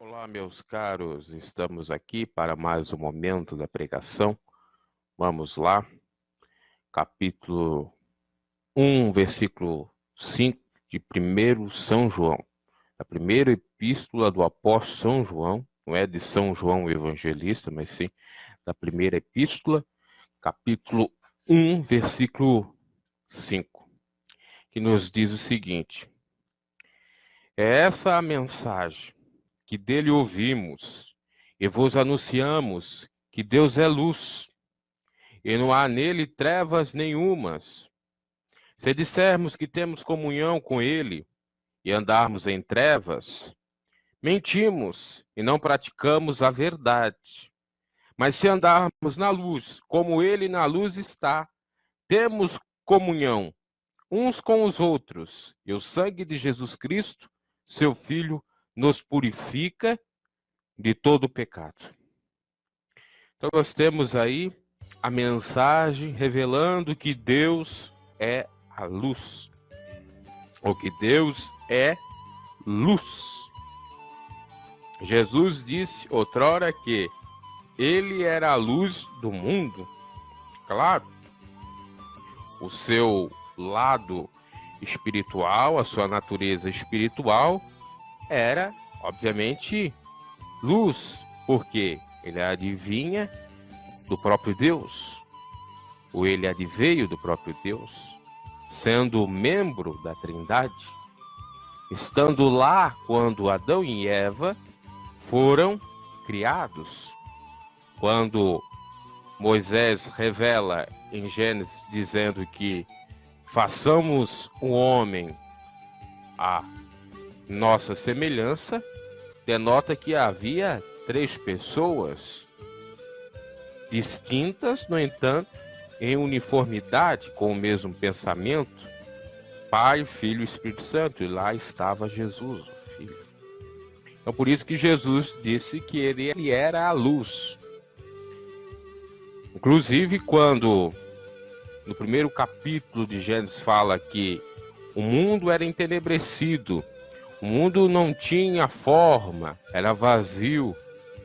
Olá, meus caros, estamos aqui para mais um momento da pregação. Vamos lá, capítulo 1, versículo 5 de 1 São João. A primeira epístola do apóstolo São João, não é de São João o Evangelista, mas sim da primeira epístola, capítulo 1, versículo 5, que nos diz o seguinte: é essa a mensagem que dele ouvimos, e vos anunciamos que Deus é luz, e não há nele trevas nenhumas. Se dissermos que temos comunhão com ele e andarmos em trevas, mentimos e não praticamos a verdade. Mas se andarmos na luz, como ele na luz está, temos comunhão uns com os outros, e o sangue de Jesus Cristo, seu Filho, nos purifica de todo pecado. Então nós temos aí a mensagem revelando que Deus é a luz, ou que Deus é luz. Jesus disse outrora que ele era a luz do mundo. Claro, o seu lado espiritual, a sua natureza espiritual era, obviamente, luz, porque ele adivinha do próprio Deus, ou ele adveio do próprio Deus, sendo membro da Trindade, estando lá quando Adão e Eva foram criados. Quando Moisés revela em Gênesis dizendo que façamos o homem à nossa semelhança, denota que havia 3 pessoas distintas, no entanto, em uniformidade, com o mesmo pensamento, Pai, Filho e Espírito Santo, e lá estava Jesus, o Filho. Então, por isso que Jesus disse que ele era a luz. Inclusive, quando no primeiro capítulo de Gênesis fala que o mundo era entenebrecido, o mundo não tinha forma, era vazio,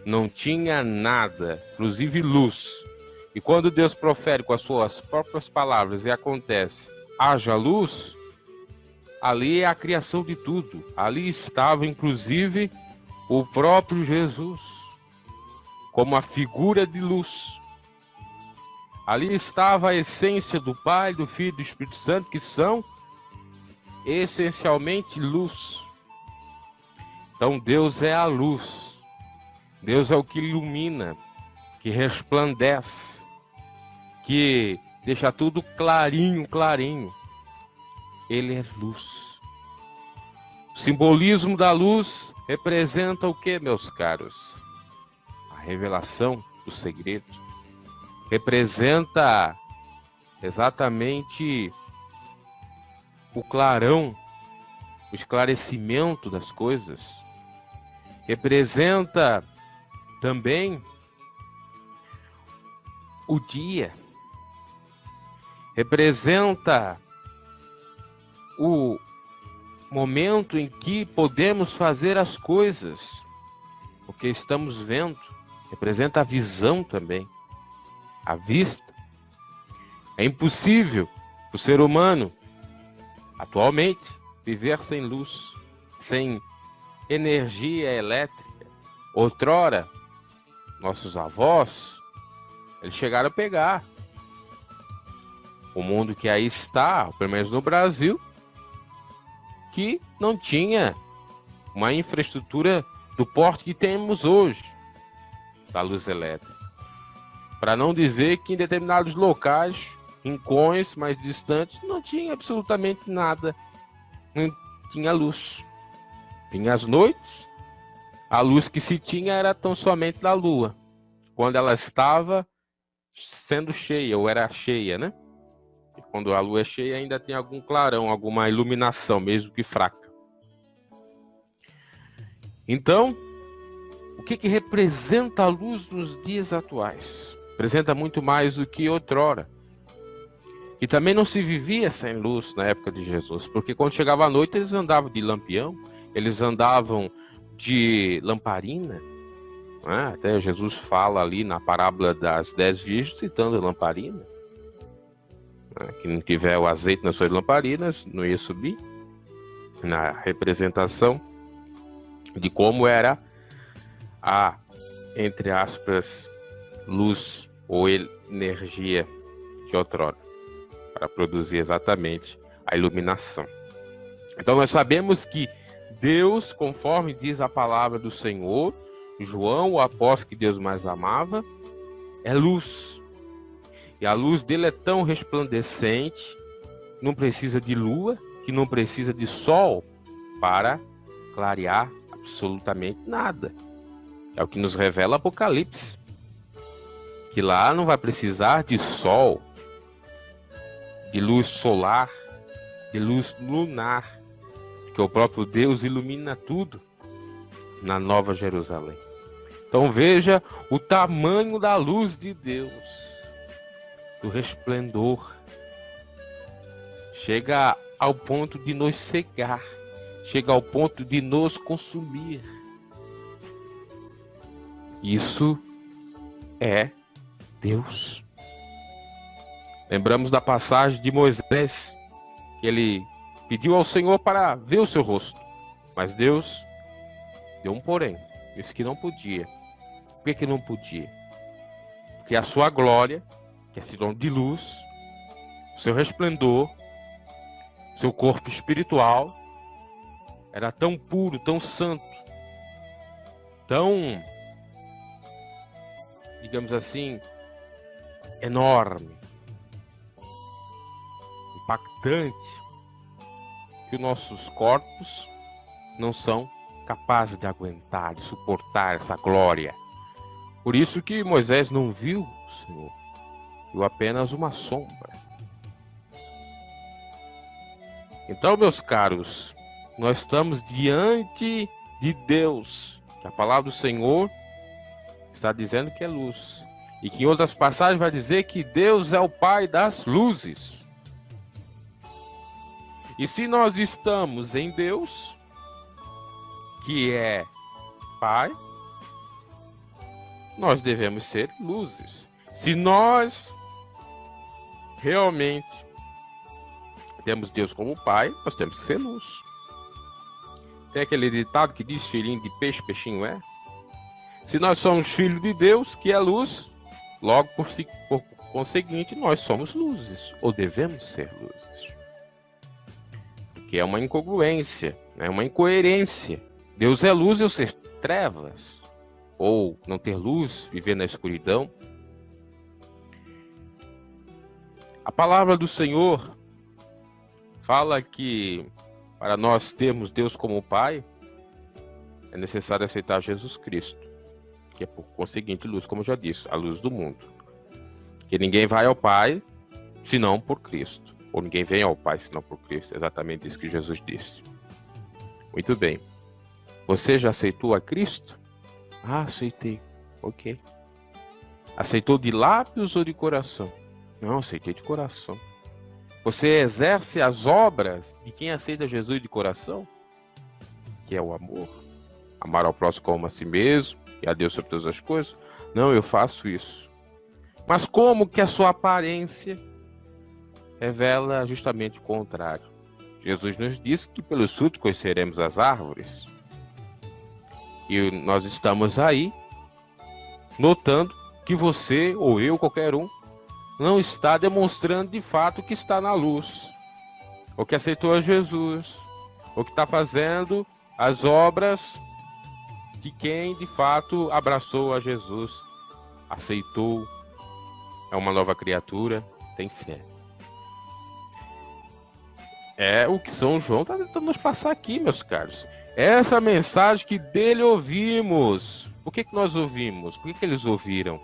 não tinha nada, inclusive luz. E quando Deus profere com as suas próprias palavras e acontece, haja luz, ali é a criação de tudo. Ali estava, inclusive, o próprio Jesus, como a figura de luz. Ali estava a essência do Pai, do Filho e do Espírito Santo, que são essencialmente luz. Então Deus é a luz. Deus é o que ilumina, que resplandece, que deixa tudo clarinho, clarinho. Ele é luz. O simbolismo da luz representa o que, meus caros? A revelação do segredo. Representa exatamente o clarão, o esclarecimento das coisas. Representa também o dia. Representa o momento em que podemos fazer as coisas, porque estamos vendo. Representa a visão também. A vista. É impossível o ser humano, atualmente, viver sem luz, sem energia elétrica. Outrora, nossos avós, eles chegaram a pegar o mundo que aí está, pelo menos no Brasil, que não tinha uma infraestrutura do porte que temos hoje, da luz elétrica. Para não dizer que em determinados locais, rincões mais distantes, não tinha absolutamente nada. Não tinha luz. Tinha as noites, a luz que se tinha era tão somente da lua, quando ela estava sendo cheia, ou era cheia, né? E quando a lua é cheia ainda tem algum clarão, alguma iluminação, mesmo que fraca. Então, o que representa a luz nos dias atuais? Representa muito mais do que outrora. E também não se vivia sem luz na época de Jesus, porque quando chegava a noite eles andavam de lampião, eles andavam de lamparina, né? Até Jesus fala ali na parábola das 10 virgens, citando a lamparina, né? Que não tiver o azeite nas suas lamparinas, não ia subir, na representação de como era a, entre aspas, luz ou energia de outrora, para produzir exatamente a iluminação. Então nós sabemos que Deus, conforme diz a palavra do Senhor, João, o apóstolo que Deus mais amava, é luz. E a luz dele é tão resplandecente, não precisa de lua, que não precisa de sol para clarear absolutamente nada. É o que nos revela Apocalipse. Que lá não vai precisar de sol, de luz solar, de luz lunar, porque o próprio Deus ilumina tudo na Nova Jerusalém. Então veja o tamanho da luz de Deus, do resplendor. Chega ao ponto de nos cegar, chega ao ponto de nos consumir. Isso é Deus. Lembramos da passagem de Moisés, que ele pediu ao Senhor para ver o seu rosto, mas Deus deu um porém, disse que não podia. Por que não podia? Porque a sua glória, que é sinônimo de luz, o seu resplendor, seu corpo espiritual, era tão puro, tão santo, tão, digamos assim, enorme, impactante, que os nossos corpos não são capazes de aguentar, de suportar essa glória. Por isso que Moisés não viu o Senhor, viu apenas uma sombra. Então, meus caros, nós estamos diante de Deus, que a palavra do Senhor está dizendo que é luz, e que em outras passagens vai dizer que Deus é o Pai das luzes. E se nós estamos em Deus, que é Pai, nós devemos ser luzes. Se nós realmente temos Deus como Pai, nós temos que ser luz. Tem aquele ditado que diz: filhinho de peixe, peixinho é. Se nós somos filhos de Deus, que é luz, logo por conseguinte, nós somos luzes, ou devemos ser luzes. Porque é uma incongruência, é uma incoerência. Deus é luz e eu ser trevas, ou não ter luz, viver na escuridão. A palavra do Senhor fala que para nós termos Deus como Pai, é necessário aceitar Jesus Cristo, que é por conseguinte luz, como eu já disse, a luz do mundo. Que ninguém vai ao Pai senão por Cristo, ou ninguém vem ao Pai senão por Cristo, exatamente isso que Jesus disse. Muito bem. Você já aceitou a Cristo? Ah, aceitei. Ok. Aceitou de lábios ou de coração? Não, aceitei de coração. Você exerce as obras de quem aceita Jesus de coração? Que é o amor. Amar ao próximo como a si mesmo, e a Deus sobre todas as coisas? Não, eu faço isso. Mas como que a sua aparência revela justamente o contrário? Jesus nos disse que pelos frutos conheceremos as árvores. E nós estamos aí notando que você ou eu, qualquer um, não está demonstrando de fato que está na luz, ou que aceitou a Jesus, ou que está fazendo as obras de quem de fato abraçou a Jesus, aceitou, é uma nova criatura, tem fé. É o que São João está tentando nos passar aqui, meus caros. Essa mensagem que dele ouvimos. Por que nós ouvimos? Por que eles ouviram?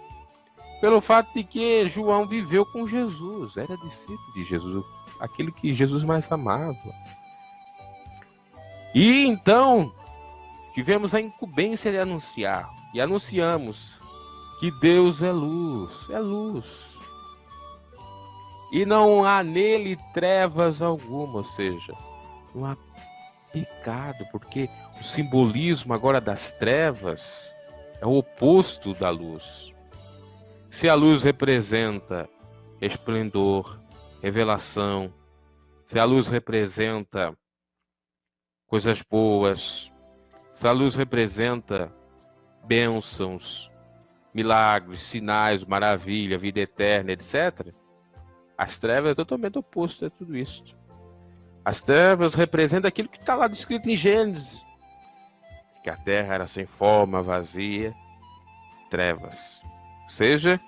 Pelo fato de que João viveu com Jesus, era discípulo de Jesus, aquilo que Jesus mais amava. E então, tivemos a incumbência de anunciar, e anunciamos que Deus é luz, é luz. E não há nele trevas alguma, ou seja, não há pecado, porque o simbolismo agora das trevas é o oposto da luz. Se a luz representa esplendor, revelação, se a luz representa coisas boas, se a luz representa bênçãos, milagres, sinais, maravilha, vida eterna, etc., as trevas é totalmente oposto a tudo isso. As trevas representam aquilo que está lá descrito em Gênesis, que a terra era sem forma, vazia, trevas. Ou seja,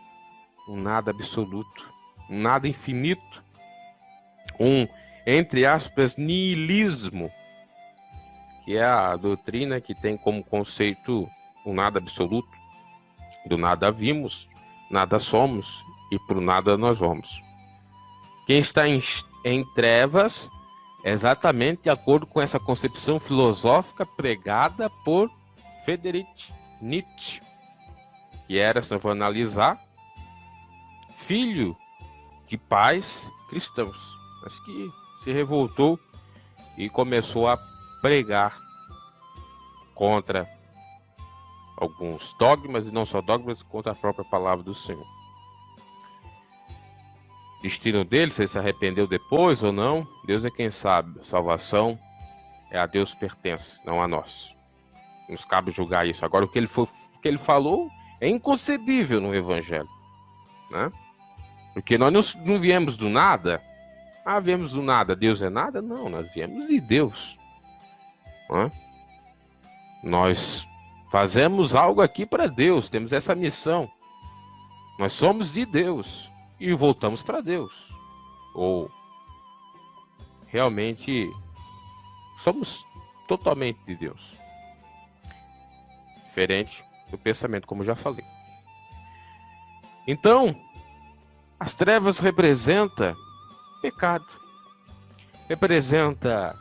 um nada absoluto, um nada infinito, um, entre aspas, niilismo, que é a doutrina que tem como conceito o nada absoluto. Do nada vimos, nada somos e pro nada nós vamos. Quem está em trevas é exatamente de acordo com essa concepção filosófica pregada por Friedrich Nietzsche, que era, se eu for analisar, filho de pais cristãos, mas que se revoltou e começou a pregar contra alguns dogmas, e não só dogmas, contra a própria palavra do Senhor. Destino dele, se ele se arrependeu depois ou não, Deus é quem sabe. Salvação é a Deus pertence, não a nós. Nos cabe julgar isso. Agora, o que ele falou é inconcebível no Evangelho, né? Porque nós não viemos do nada. Viemos do nada, Deus é nada? Não, nós viemos de Deus, né? Nós fazemos algo aqui para Deus, temos essa missão. Nós somos de Deus e voltamos para Deus. Ou realmente somos totalmente de Deus. Diferente do pensamento, como já falei. Então, as trevas representam pecado, representa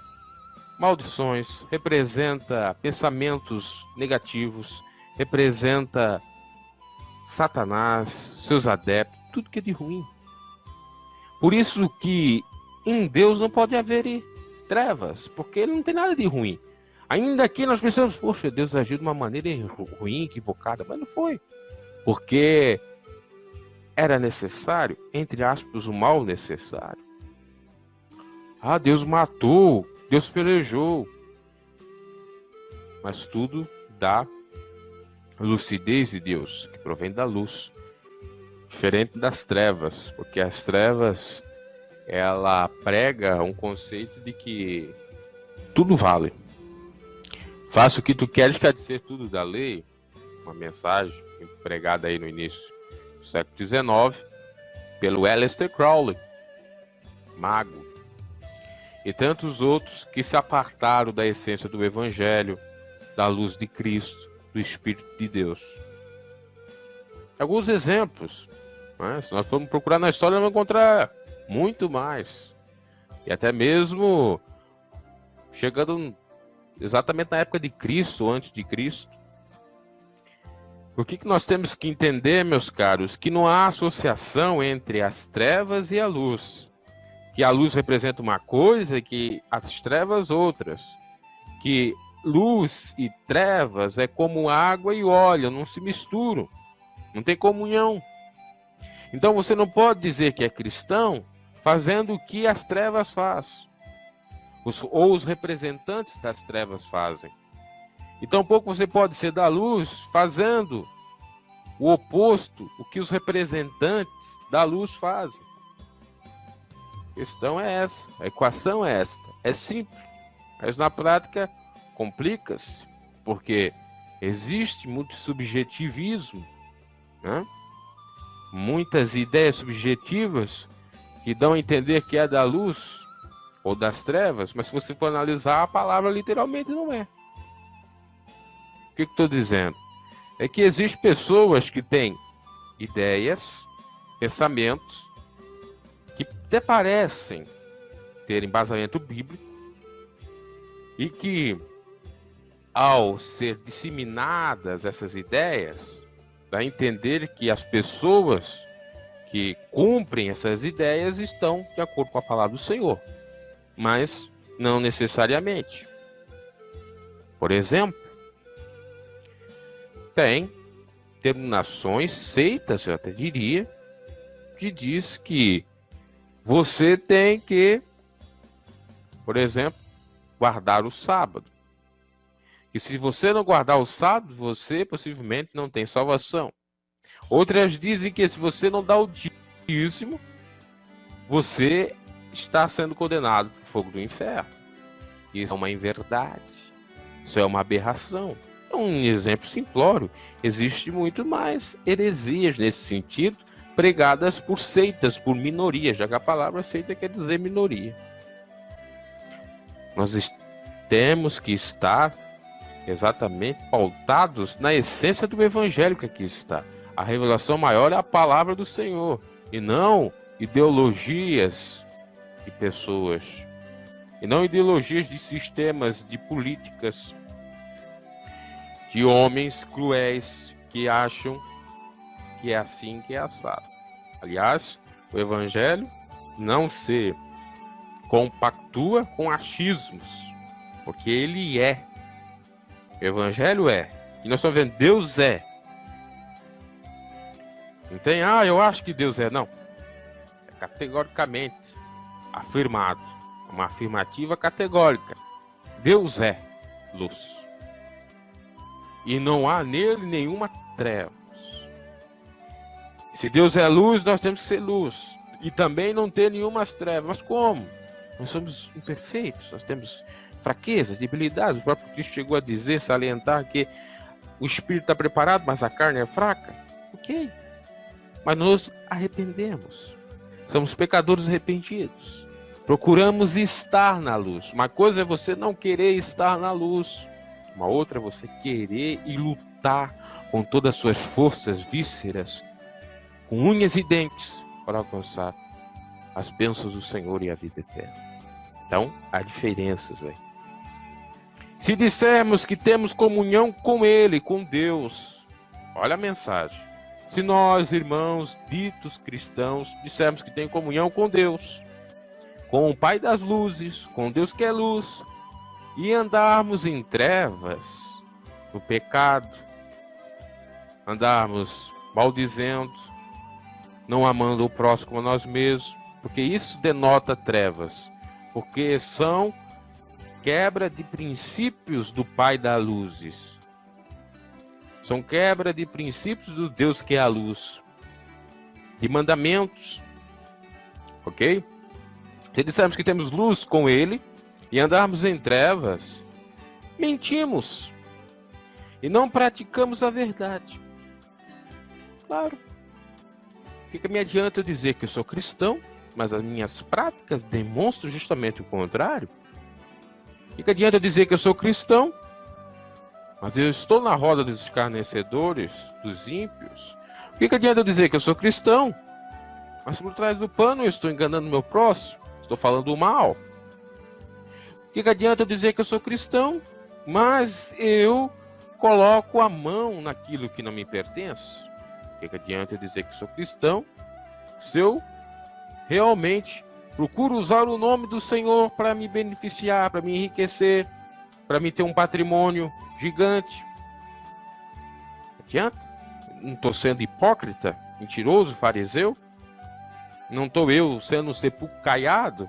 maldições, representa pensamentos negativos, representa Satanás, seus adeptos, tudo que é de ruim. Por isso que em Deus não pode haver trevas, porque ele não tem nada de ruim. Ainda que nós pensamos, poxa, Deus agiu de uma maneira ruim, equivocada, mas não foi. Porque era necessário, entre aspas, o mal necessário. Deus matou, Deus pelejou. Mas tudo da lucidez de Deus, que provém da luz. Diferente das trevas, porque as trevas, ela prega um conceito de que tudo vale. Faça o que tu queres, quer dizer tudo da lei. Uma mensagem pregada aí no início do século XIX pelo Aleister Crowley, mago, e tantos outros que se apartaram da essência do Evangelho, da luz de Cristo, do Espírito de Deus. Alguns exemplos, né? Se nós formos procurar na história, vamos encontrar muito mais. E até mesmo chegando exatamente na época de Cristo, antes de Cristo. O que nós temos que entender, meus caros, que não há associação entre as trevas e a luz. Que a luz representa uma coisa e que as trevas outras. Que luz e trevas é como água e óleo, não se misturam. Não tem comunhão. Então você não pode dizer que é cristão fazendo o que as trevas fazem. Ou os representantes das trevas fazem. E tampouco você pode ser da luz fazendo o oposto, o que os representantes da luz fazem. A questão é essa, a equação é esta. É simples, mas na prática complica-se, porque existe muito subjetivismo, né? Muitas ideias subjetivas que dão a entender que é da luz ou das trevas, mas se você for analisar, a palavra literalmente não é. O que estou dizendo? É que existem pessoas que têm ideias, pensamentos, que até parecem ter embasamento bíblico e que, ao ser disseminadas essas ideias, dá a entender que as pessoas que cumprem essas ideias estão de acordo com a palavra do Senhor, mas não necessariamente. Por exemplo, tem denominações, seitas, eu até diria, que diz que você tem que, por exemplo, guardar o sábado. E se você não guardar o sábado, você possivelmente não tem salvação. Outras dizem que se você não dá o dízimo, você está sendo condenado para o fogo do inferno. Isso é uma inverdade. Isso é uma aberração. É um exemplo simplório. Existe muito mais heresias nesse sentido, pregadas por seitas, por minorias, já que a palavra seita quer dizer minoria. Nós temos que estar exatamente pautados na essência do evangelho que aqui está. A revelação maior é a palavra do Senhor, e não ideologias de pessoas, e não ideologias de sistemas, de políticas, de homens cruéis que acham que é assim, que é assado. Aliás, o evangelho não se compactua com achismos, porque ele é. O evangelho é. E nós estamos vendo, Deus é. Não tem, eu acho que Deus é. Não. É categoricamente afirmado. Uma afirmativa categórica. Deus é luz. E não há nele nenhuma treva. Se Deus é luz, nós temos que ser luz. E também não ter nenhuma trevas. Mas como? Nós somos imperfeitos, nós temos fraquezas, debilidades. O próprio Cristo chegou a dizer, salientar que o espírito está preparado, mas a carne é fraca. Ok. Mas nos arrependemos. Somos pecadores arrependidos. Procuramos estar na luz. Uma coisa é você não querer estar na luz. Uma outra é você querer e lutar com todas as suas forças, vísceras, com unhas e dentes, para alcançar as bênçãos do Senhor e a vida eterna. Então, há diferenças aí. Se dissermos que temos comunhão com Ele, com Deus, olha a mensagem. Se nós, irmãos ditos cristãos, dissermos que tem comunhão com Deus, com o Pai das luzes, com Deus que é luz, e andarmos em trevas, no pecado, andarmos maldizendo, não amando o próximo como a nós mesmos, porque isso denota trevas, porque são quebra de princípios do Pai das luzes, são quebra de princípios do Deus que é a luz, de mandamentos, ok? Se dissermos que temos luz com Ele e andarmos em trevas, mentimos e não praticamos a verdade. Claro. O que me adianta eu dizer que eu sou cristão, mas as minhas práticas demonstram justamente o contrário? O que adianta eu dizer que eu sou cristão, mas eu estou na roda dos escarnecedores, dos ímpios? O que adianta eu dizer que eu sou cristão, mas por trás do pano eu estou enganando meu próximo, estou falando o mal? O que adianta eu dizer que eu sou cristão, mas eu coloco a mão naquilo que não me pertence? O que adianta eu dizer que sou cristão se eu realmente procuro usar o nome do Senhor para me beneficiar, para me enriquecer, para me ter um patrimônio gigante? Adianta? Não estou sendo hipócrita, mentiroso, fariseu? Não estou eu sendo um sepulcro caiado,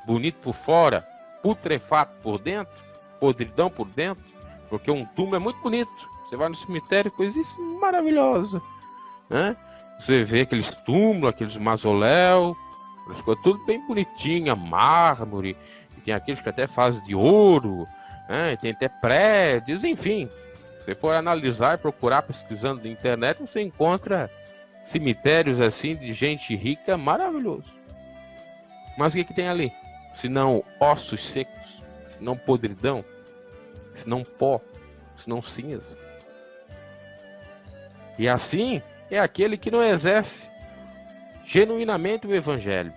bonito por fora, putrefato por dentro, podridão por dentro? Porque um túmulo é muito bonito. Você vai no cemitério, coisa maravilhosa, né? Você vê aqueles túmulos, aqueles mausoléus, tudo bem bonitinho, mármore, e tem aqueles que até fazem de ouro, né? Tem até prédios, enfim. Se você for analisar e procurar pesquisando na internet, você encontra cemitérios assim de gente rica, maravilhoso. Mas o que tem ali? Se não ossos secos, se não podridão, se não pó, se não cinza. E assim é aquele que não exerce genuinamente o evangelho,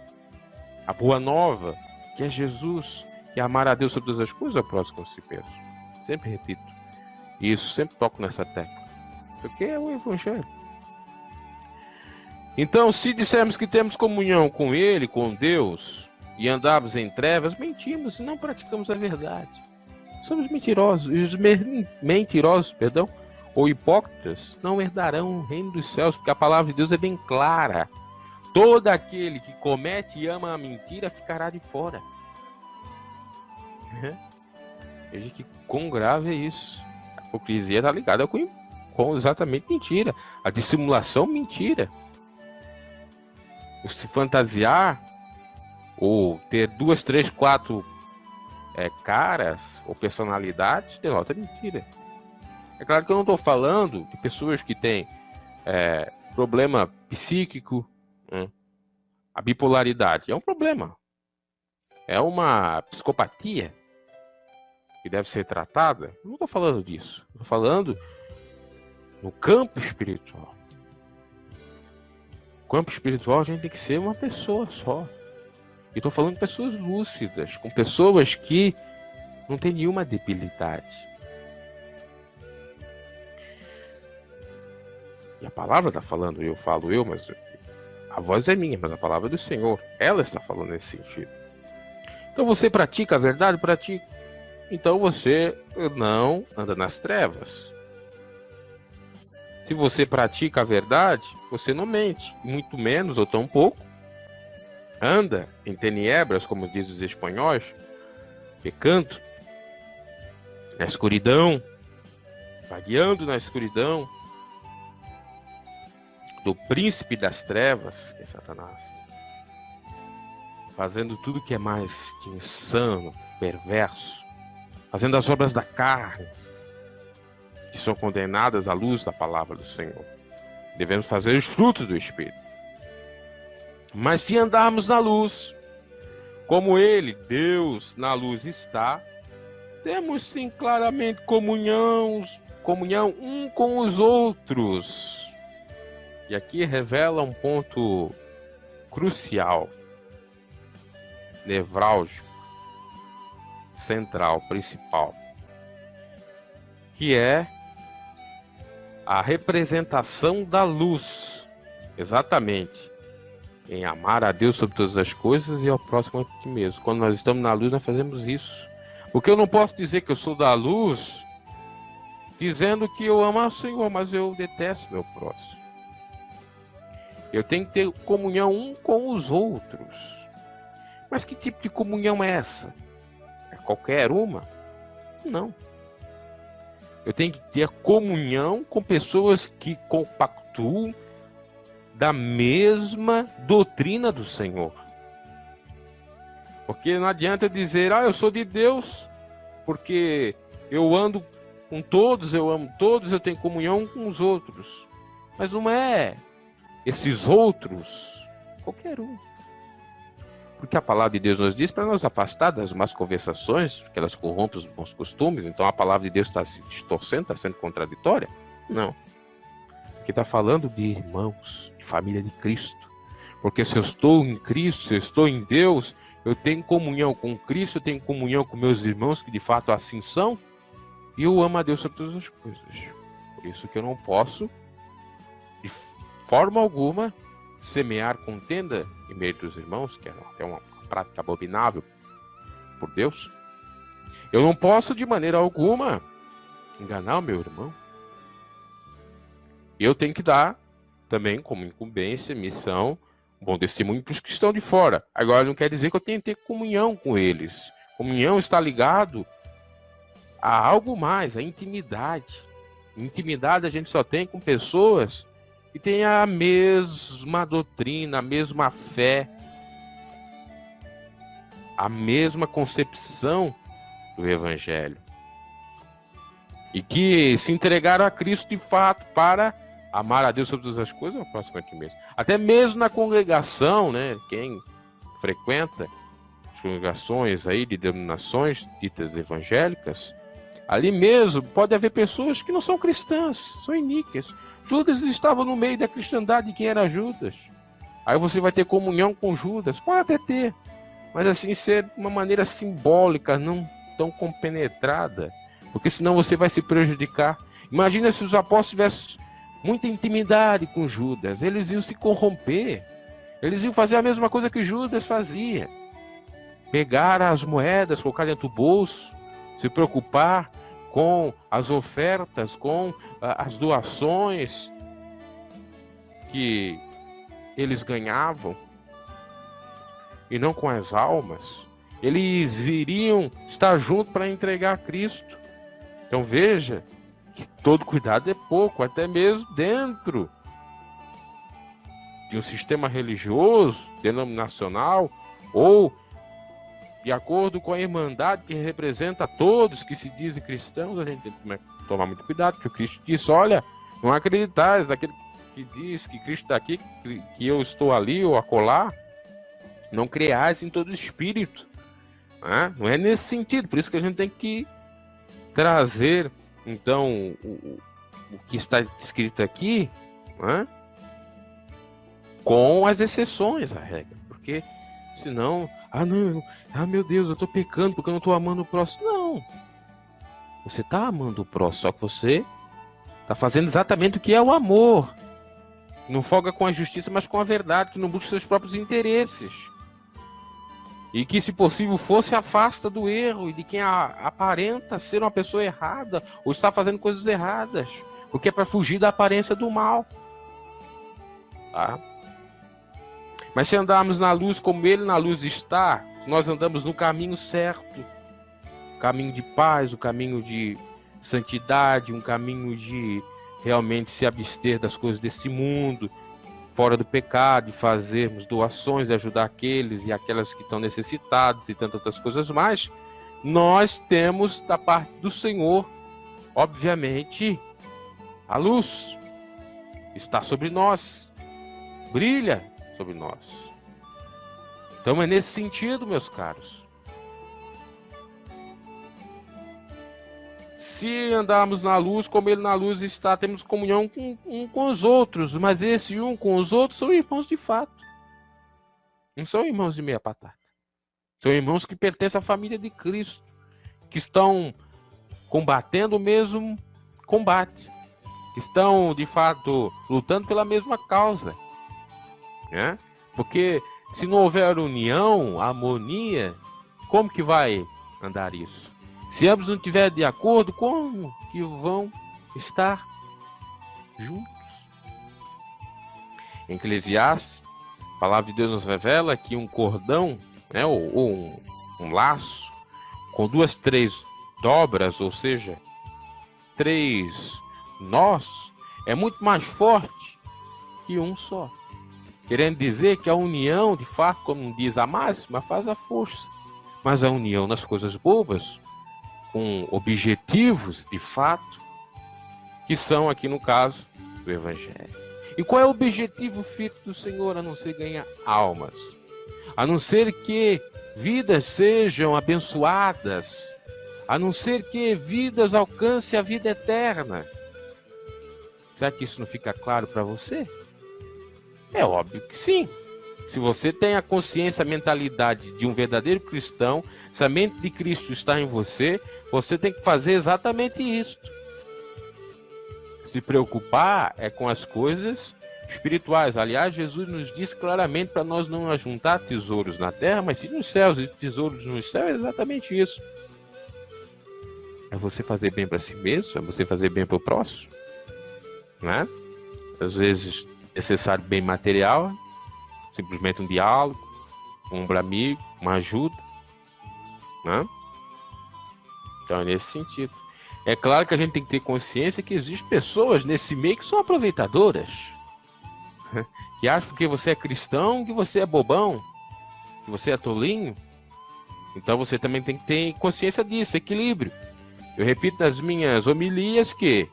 a boa nova, que é Jesus, que é amar a Deus sobre todas as coisas, ao próximo como si mesmo. Sempre repito isso, sempre toco nessa tecla, porque é o evangelho. Então, se dissermos que temos comunhão com Ele, com Deus, e andarmos em trevas, mentimos e não praticamos a verdade. Somos mentirosos. E os mentirosos, ou hipócritas, não herdarão o reino dos céus, porque a palavra de Deus é bem clara. Todo aquele que comete e ama a mentira ficará de fora. Veja que quão grave é isso. A hipocrisia está ligada com exatamente mentira. A dissimulação, mentira. O se fantasiar, ou ter 2, 3, 4 caras ou personalidades, denota mentira. É claro que eu não estou falando de pessoas que têm problema psíquico. A bipolaridade é um problema. É uma psicopatia que deve ser tratada. Eu não estou falando disso. Estou falando no campo espiritual. No campo espiritual a gente tem que ser uma pessoa só. E estou falando de pessoas lúcidas, com pessoas que não têm nenhuma debilidade. E a palavra está falando, eu falo eu, mas a voz é minha, mas a palavra é do Senhor. Ela está falando nesse sentido. Então você pratica a verdade? Pratica. Então você não anda nas trevas. Se você pratica a verdade, você não mente. Muito menos, ou tão pouco, anda em tiniebras, como diz os espanhóis, pecando, na escuridão, vagueando na escuridão, do príncipe das trevas, que é Satanás, fazendo tudo que é mais de insano, perverso, fazendo as obras da carne, que são condenadas à luz da palavra do Senhor. Devemos fazer os frutos do Espírito. Mas se andarmos na luz, como Ele, Deus, na luz está, temos sim claramente comunhão um com os outros. E aqui revela um ponto crucial, nevrálgico, central, principal, que é a representação da luz, exatamente, em amar a Deus sobre todas as coisas e ao próximo a ti mesmo. Quando nós estamos na luz, nós fazemos isso. Porque eu não posso dizer que eu sou da luz dizendo que eu amo ao Senhor, mas eu detesto meu próximo. Eu tenho que ter comunhão um com os outros. Mas que tipo de comunhão é essa? É qualquer uma? Não. Eu tenho que ter comunhão com pessoas que compactuam da mesma doutrina do Senhor. Porque não adianta dizer, eu sou de Deus, porque eu ando com todos, eu amo todos, eu tenho comunhão com os outros. Mas não é esses outros, qualquer um. Porque a palavra de Deus nos diz para nos afastar das más conversações, porque elas corrompem os bons costumes. Então a palavra de Deus está se distorcendo, está sendo contraditória? Não. Aqui está falando de irmãos, de família de Cristo. Porque se eu estou em Cristo, se eu estou em Deus, eu tenho comunhão com Cristo, eu tenho comunhão com meus irmãos, que de fato assim são, e eu amo a Deus sobre todas as coisas. Por isso que eu não posso, de forma alguma, semear contenda em meio dos irmãos, que é uma prática abominável por Deus. Eu não posso, de maneira alguma, enganar o meu irmão. Eu tenho que dar também, como incumbência, missão, bom testemunho para os que estão de fora. Agora, não quer dizer que eu tenho que ter comunhão com eles. Comunhão está ligado a algo mais, a intimidade. Intimidade a gente só tem com pessoas que têm a mesma doutrina, a mesma fé, a mesma concepção do Evangelho. E que se entregaram a Cristo de fato para amar a Deus sobre todas as coisas, é o próximo aqui mesmo. Até mesmo na congregação, né? Quem frequenta as congregações aí de denominações ditas evangélicas, ali mesmo pode haver pessoas que não são cristãs, são iníquas. Judas estava no meio da cristandade. Quem era Judas? Aí você vai ter comunhão com Judas, pode até ter, mas assim ser de uma maneira simbólica, não tão compenetrada, porque senão você vai se prejudicar. Imagina se os apóstolos tivessem muita intimidade com Judas, eles iam se corromper, eles iam fazer a mesma coisa que Judas fazia, pegar as moedas, colocar dentro do bolso, se preocupar com as ofertas, com as doações que eles ganhavam, e não com as almas. Eles iriam estar juntos para entregar a Cristo. Então veja que todo cuidado é pouco, até mesmo dentro de um sistema religioso, denominacional, ou de acordo com a irmandade que representa todos que se dizem cristãos. A gente tem que tomar muito cuidado, porque o Cristo disse: olha, não acreditais naquele que diz que Cristo está aqui, que eu estou ali ou acolá, não creais em todo espírito. Não é nesse sentido. Por isso que a gente tem que trazer, então, o que está escrito aqui, com as exceções à regra. Porque senão, meu Deus, eu estou pecando porque eu não estou amando o próximo. Não. Você está amando o próximo, só que você está fazendo exatamente o que é o amor. Não folga com a justiça, mas com a verdade, que não busca seus próprios interesses. E que, se possível, se afasta do erro e de quem aparenta ser uma pessoa errada ou está fazendo coisas erradas, porque é para fugir da aparência do mal. Tá? Mas se andarmos na luz como Ele na luz está, nós andamos no caminho certo, o caminho de paz, o caminho de santidade, um caminho de realmente se abster das coisas desse mundo, fora do pecado, de fazermos doações, de ajudar aqueles e aquelas que estão necessitados e tantas outras coisas mais, nós temos da parte do Senhor, obviamente, a luz está sobre nós, brilha sobre nós. Então é nesse sentido, meus caros. Se andarmos na luz, como Ele na luz está, temos comunhão com os outros, mas esse um com os outros são irmãos de fato. Não são irmãos de meia patata. São irmãos que pertencem à família de Cristo, que estão combatendo o mesmo combate, que estão, de fato, lutando pela mesma causa. Porque se não houver união, harmonia, como que vai andar isso? Se ambos não estiverem de acordo, como que vão estar juntos? Em Eclesiastes, a palavra de Deus nos revela que um cordão, ou um laço, com 2, 3 dobras, ou seja, 3 nós, é muito mais forte que um só. Querendo dizer que a união, de fato, como diz a máxima, faz a força. Mas a união nas coisas bobas, com objetivos, de fato, que são, aqui no caso, do Evangelho. E qual é o objetivo feito do Senhor, a não ser ganhar almas? A não ser que vidas sejam abençoadas, a não ser que vidas alcancem a vida eterna. Será que isso não fica claro para você? É óbvio que sim. Se você tem a consciência, a mentalidade de um verdadeiro cristão, se a mente de Cristo está em você, você tem que fazer exatamente isso. Se preocupar é com as coisas espirituais. Aliás, Jesus nos diz claramente para nós não ajuntar tesouros na terra, mas sim nos céus. E tesouros nos céus é exatamente isso. É você fazer bem para si mesmo, é você fazer bem para o próximo. Né? Às vezes necessário bem material, simplesmente um diálogo, um ombro amigo, uma ajuda. Né? Então é nesse sentido. É claro que a gente tem que ter consciência que existem pessoas nesse meio que são aproveitadoras, que acham que você é cristão, que você é bobão, que você é tolinho. Então você também tem que ter consciência disso, equilíbrio. Eu repito nas minhas homilias que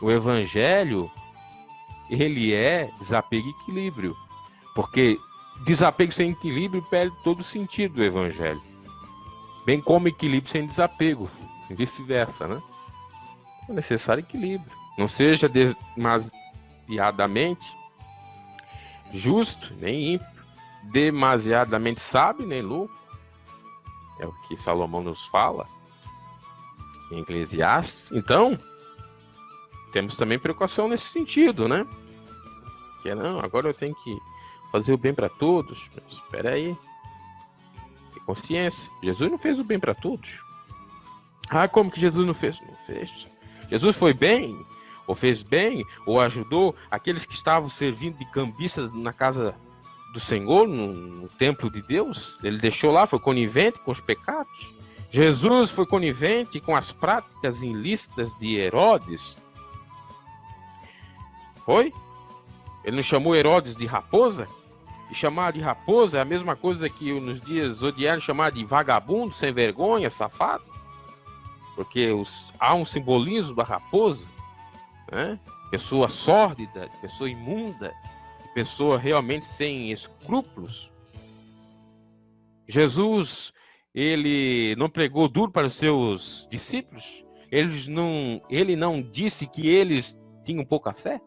o Evangelho, ele é desapego e equilíbrio, porque desapego sem equilíbrio perde todo o sentido do Evangelho, bem como equilíbrio sem desapego, e vice-versa, né? É necessário equilíbrio. Não seja demasiadamente justo, nem ímpio, demasiadamente sábio, nem louco. É o que Salomão nos fala em Eclesiastes. Então, temos também precaução nesse sentido, né? Que não, agora eu tenho que fazer o bem para todos. Mas espera aí. Tem consciência. Jesus não fez o bem para todos. Ah, como que Jesus não fez? Não fez. Jesus foi bem, ou fez bem, ou ajudou aqueles que estavam servindo de cambistas na casa do Senhor, no templo de Deus. Ele deixou lá, foi conivente com os pecados. Jesus foi conivente com as práticas ilícitas de Herodes. Foi? Ele não chamou Herodes de raposa? E chamar de raposa é a mesma coisa que nos dias odiaram chamar de vagabundo, sem vergonha, safado. Porque há um simbolismo da raposa, né? Pessoa sórdida, pessoa imunda, pessoa realmente sem escrúpulos. Jesus, ele não pregou duro para os seus discípulos? Ele não disse que eles tinham pouca fé?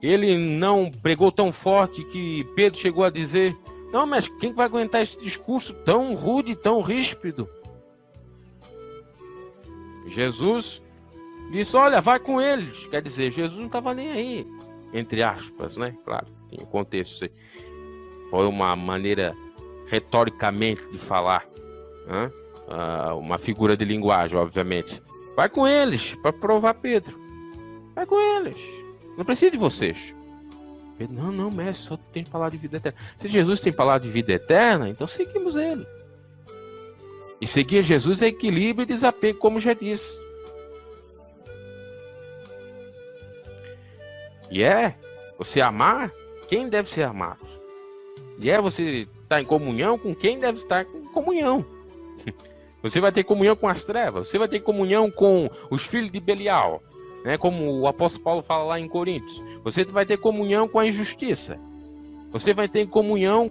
Ele não pregou tão forte que Pedro chegou a dizer: não, mas quem vai aguentar esse discurso tão rude, tão ríspido? Jesus disse: olha, vai com eles. Quer dizer, Jesus não estava nem aí, entre aspas, né? Claro, tem um contexto. Foi uma maneira retoricamente de falar, né? Uma figura de linguagem, obviamente. Vai com eles para provar Pedro. Vai com eles. Não precisa de vocês. Pedro: não, mestre, só tem palavra de vida eterna. Se Jesus tem palavra de vida eterna, então seguimos ele. E seguir Jesus é equilíbrio e desapego, como já disse. E é você amar quem deve ser amado. E é você estar em comunhão com quem deve estar em comunhão. Você vai ter comunhão com as trevas. Você vai ter comunhão com os filhos de Belial, né? Como o apóstolo Paulo fala lá em Coríntios. Você vai ter comunhão com a injustiça. Você vai ter comunhão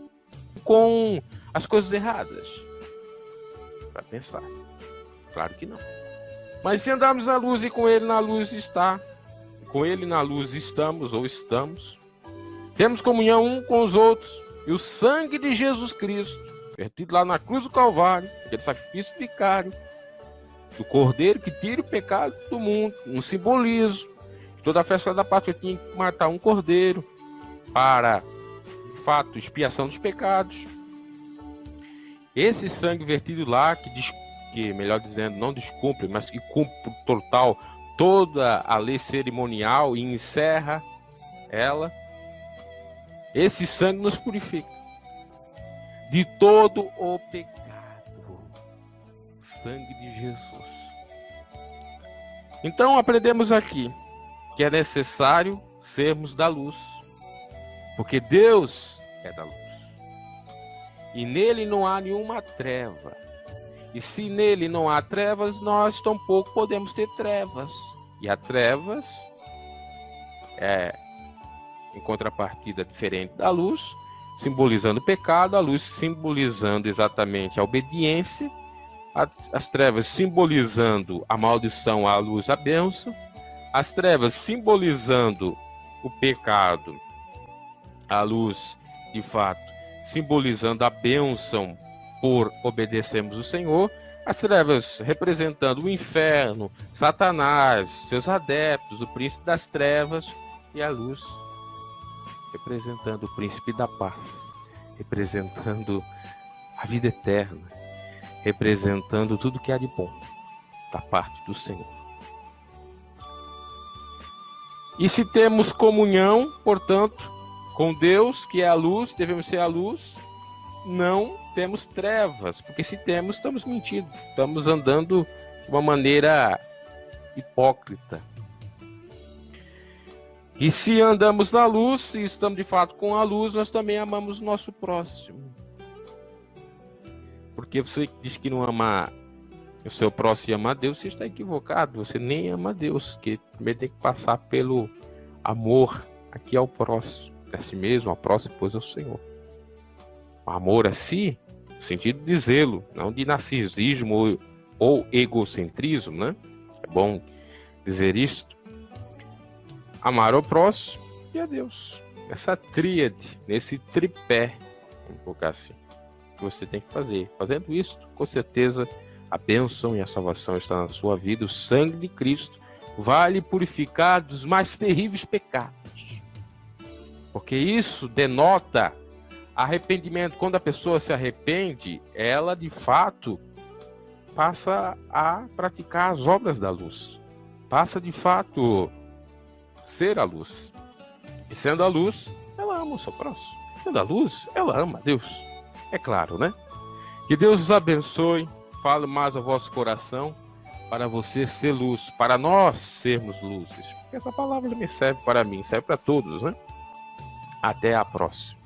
com as coisas erradas. Para pensar. Claro que não. Mas se andarmos na luz e com ele na luz está, com ele na luz estamos ou estamos, temos comunhão um com os outros, e o sangue de Jesus Cristo, vertido lá na cruz do Calvário, aquele sacrifício vicário, do Cordeiro que tira o pecado do mundo, um simbolismo. Toda a festa da Páscoa tinha que matar um cordeiro para, de fato, expiação dos pecados. Esse sangue vertido lá, que melhor dizendo, não descumpre, mas que cumpre total toda a lei cerimonial e encerra ela, esse sangue nos purifica de todo o pecado. O sangue de Jesus. Então aprendemos aqui que é necessário sermos da luz, porque Deus é da luz. E nele não há nenhuma treva. E se nele não há trevas, nós tampouco podemos ter trevas. E a trevas é, em contrapartida, diferente da luz, simbolizando o pecado, a luz simbolizando exatamente a obediência, as trevas simbolizando a maldição, a luz, a bênção, as trevas simbolizando o pecado, a luz, de fato, simbolizando a bênção por obedecermos o Senhor, as trevas representando o inferno, Satanás, seus adeptos, o príncipe das trevas, e a luz representando o príncipe da paz, representando a vida eterna, representando tudo que há de bom da parte do Senhor. E se temos comunhão, portanto, com Deus, que é a luz, devemos ser a luz, não temos trevas, porque se temos, estamos mentindo, estamos andando de uma maneira hipócrita. E se andamos na luz, e estamos de fato com a luz, nós também amamos o nosso próximo. Porque você diz que não ama o seu próximo e ama a Deus, você está equivocado, você nem ama a Deus, que primeiro tem que passar pelo amor aqui ao próximo, a si mesmo, ao próximo, pois ao Senhor. O amor a si, no sentido de zelo, não de narcisismo ou egocentrismo, né? É bom dizer isto. Amar ao próximo e a Deus. Essa tríade, nesse tripé, vamos colocar assim, que você tem que fazer. Fazendo isso, com certeza, a bênção e a salvação está na sua vida. O sangue de Cristo vai lhe purificar dos mais terríveis pecados. Porque isso denota arrependimento. Quando a pessoa se arrepende, ela de fato passa a praticar as obras da luz. Passa, de fato, ser a luz. E sendo a luz, ela ama o seu próximo. Sendo a luz, ela ama a Deus. É claro, né? Que Deus os abençoe. Fale mais ao vosso coração para você ser luz, para nós sermos luzes. Porque essa palavra me serve para mim, serve para todos, né? Até a próxima.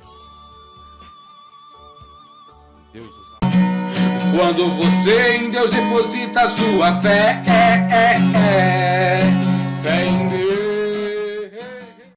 Deus os Quando você em Deus deposita sua fé,